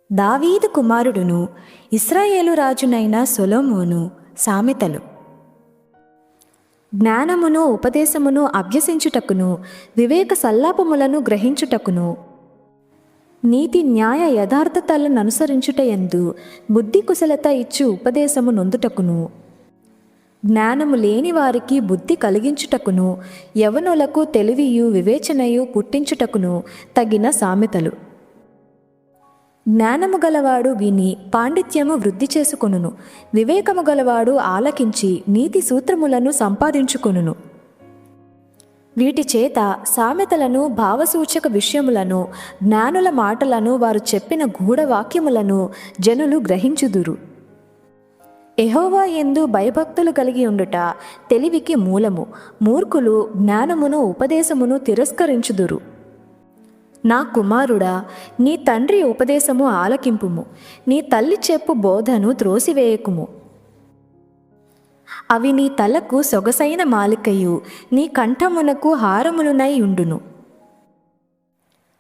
దావీదు కుమారుడును ఇశ్రాయేలు రాజునైన సొలొమోను. సామెతలు. జ్ఞానమును ఉపదేశమును అభ్యసించుటకును, వివేక సల్లాపములను గ్రహించుటకును, నీతి న్యాయ యథార్థతలను అనుసరించుటయందు బుద్ధి కుశలత ఇచ్చు ఉపదేశము నొందుటకును, జ్ఞానము లేని వారికి బుద్ధి కలిగించుటకును, యవనులకు తెలివియు వివేచనయు పుట్టించుటకును తగిన సామెతలు. జ్ఞానము గలవాడు విని పాండిత్యము వృద్ధి చేసుకొనును, వివేకము గలవాడు ఆలకించి నీతి సూత్రములను సంపాదించుకొనును. వీటి చేత సామెతలను, భావసూచక విషయములను, జ్ఞానుల మాటలను, వారు చెప్పిన గూఢవాక్యములను జనులు గ్రహించుదురు. యెహోవా యందు భయభక్తులు కలిగి ఉండుట తెలివికి మూలము. మూర్ఖులు జ్ఞానమును ఉపదేశమును తిరస్కరించుదురు. నా కుమారుడా, నీ తండ్రి ఉపదేశము ఆలకింపుము, నీ తల్లి చెప్పు బోధను త్రోసివేయకుము. అవి నీ తలకు సొగసైన మాలికయు, నీ కంఠమునకు హారములునై ఉండును.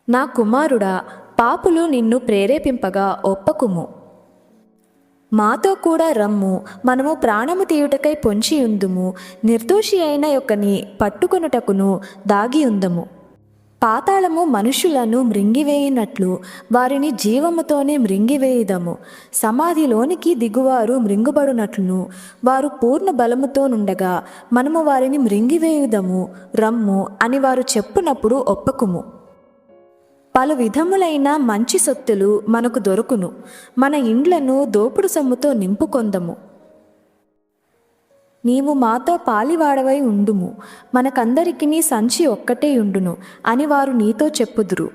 నా కుమారుడా, పాపులు నిన్ను ప్రేరేపింపగా ఒప్పకుము. మాతో కూడా రమ్ము, మనము ప్రాణము తీయుటకై పొంచియుందుము, నిర్దోషి అయిన యొక్కని పట్టుకొనుటకును దాగియుందము. పాతాళము మనుషులను మృంగివేయినట్లు వారిని జీవముతోనే మృంగివేయుదము. సమాధిలోనికి దిగువారు మృంగుబడునట్లును వారు పూర్ణ బలముతో నుండగా మనము వారిని మృంగివేయుదము రమ్ము అని వారు చెప్పునప్పుడు ఒప్పకుము. పలు విధములైన మంచి సొత్తులు మనకు దొరుకును, మన ఇండ్లను దోపుడు సొమ్ముతో నింపుకొందము. నీవు మాతో పాలివాడవై ఉండుము, మనకందరికి నీ సంచి ఒక్కటే ఉండును అని వారు నీతో చెప్పుదురు.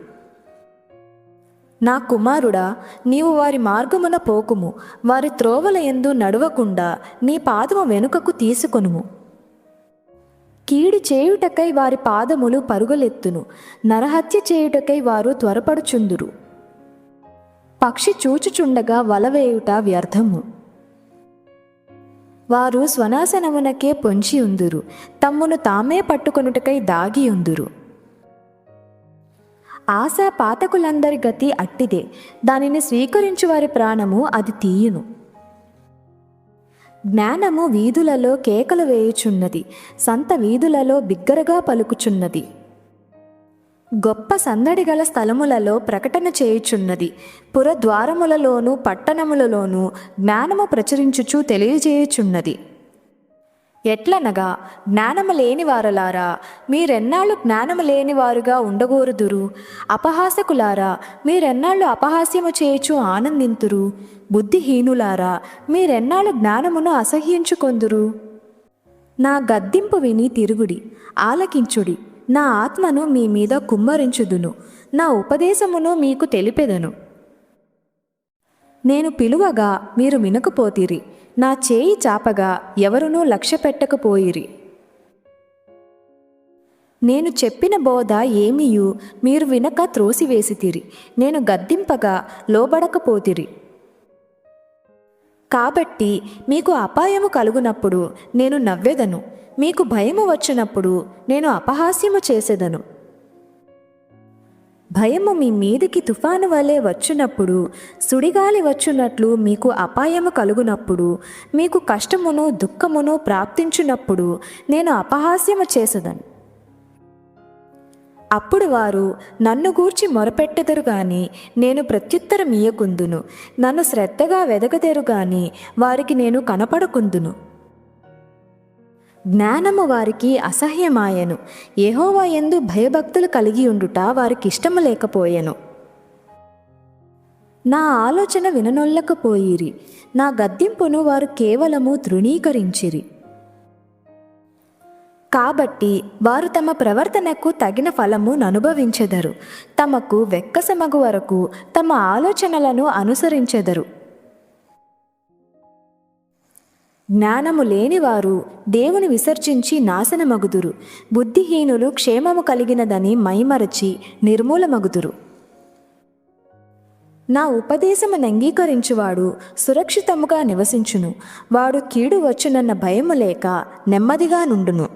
నా కుమారుడా, నీవు వారి మార్గమున పోకుము, వారి త్రోవల యందు నడవకుండా నీ పాదము వెనుకకు తీసుకొనుము. కీడు చేయుటకై వారి పాదములు పరుగులెత్తును, నరహత్య చేయుటకై వారు త్వరపడుచుందురు. పక్షి చూచుచుండగా వలవేయుట వ్యర్థము. వారు స్వనాశనమునకే పొంచి ఉందురు, తమ్మును తామే పట్టుకొనుటకై దాగి ఉందురు. ఆశ పాతకులందరి గతి అట్టిదే, దానిని స్వీకరించు వారి ప్రాణము అది తీయును. జ్ఞానము వీధులలో కేకలు వేయుచున్నది, సంత వీధులలో బిగ్గరగా పలుకుచున్నది. గొప్ప సందడి గల స్థలములలో ప్రకటన చేయుచున్నది. పురద్వారములలోను పట్టణములలోను జ్ఞానము ప్రచురించుచు తెలియజేయుచున్నది. ఎట్లనగా, జ్ఞానము లేని వారలారా, మీరెన్నాళ్ళు జ్ఞానము లేని వారుగా ఉండగోరుదురు? అపహాసకులారా, మీరెన్నాళ్ళు అపహాస్యము చేయుచు ఆనందింతురు? బుద్ధిహీనులారా, మీరెన్నాళ్ళు జ్ఞానమును అసహ్యించుకొందురు? నా గద్దింపు విని తిరుగుడి, ఆలకించుడి. నా ఆత్మను మీ మీద కుమ్మరించుదును, నా ఉపదేశమును మీకు తెలిపెదను. నేను పిలువగా మీరు వినకపోతిరి, నా చేయి చాపగా ఎవరునూ లక్ష్య పెట్టకపోయిరి. నేను చెప్పిన బోధ ఏమియు మీరు వినక త్రోసివేసితిరి, నేను గద్దింపగా లోబడకపోతిరి. కాబట్టి మీకు అపాయము కలుగునప్పుడు నేను నవ్వెదను, మీకు భయము వచ్చినప్పుడు నేను అపహాస్యము చేసేదను. భయము మీ మీదికి తుఫాను వలె వచ్చినప్పుడు, సుడిగాలి వచ్చునట్లు మీకు అపాయము కలుగునప్పుడు, మీకు కష్టమును దుఃఖమును ప్రాప్తించునప్పుడు నేను అపహాస్యము చేసేదను. అప్పుడు వారు నన్ను గూర్చి మొరపెట్టెదరు గాని నేను ప్రత్యుత్తరం ఇయ్యకుందును, నన్ను శ్రద్ధగా వెదకదెరు గాని వారికి నేను కనపడకుందును. జ్ఞానము వారికి అసహ్యమాయెను, యెహోవా యందు భయభక్తులు కలిగి ఉండుట వారికిష్టము లేకపోయెను. నా ఆలోచన విననొల్లకపోయిరి, నా గద్దింపును వారు కేవలము తృణీకరించిరి. కాబట్టి వారు తమ ప్రవర్తనకు తగిన ఫలము ననుభవించెదరు, తమకు వెక్కసమగు వరకు తమ ఆలోచనలను అనుసరించెదరు. జ్ఞానము లేనివారు దేవుని విసర్జించి నాశనమగుదురు, బుద్ధిహీనులు క్షేమము కలిగినదని మైమరచి నిర్మూలమగుదురు. నా ఉపదేశమును అంగీకరించువాడు సురక్షితముగా నివసించును, వాడు కీడు వచ్చునన్న భయము లేక నెమ్మదిగా నుండును.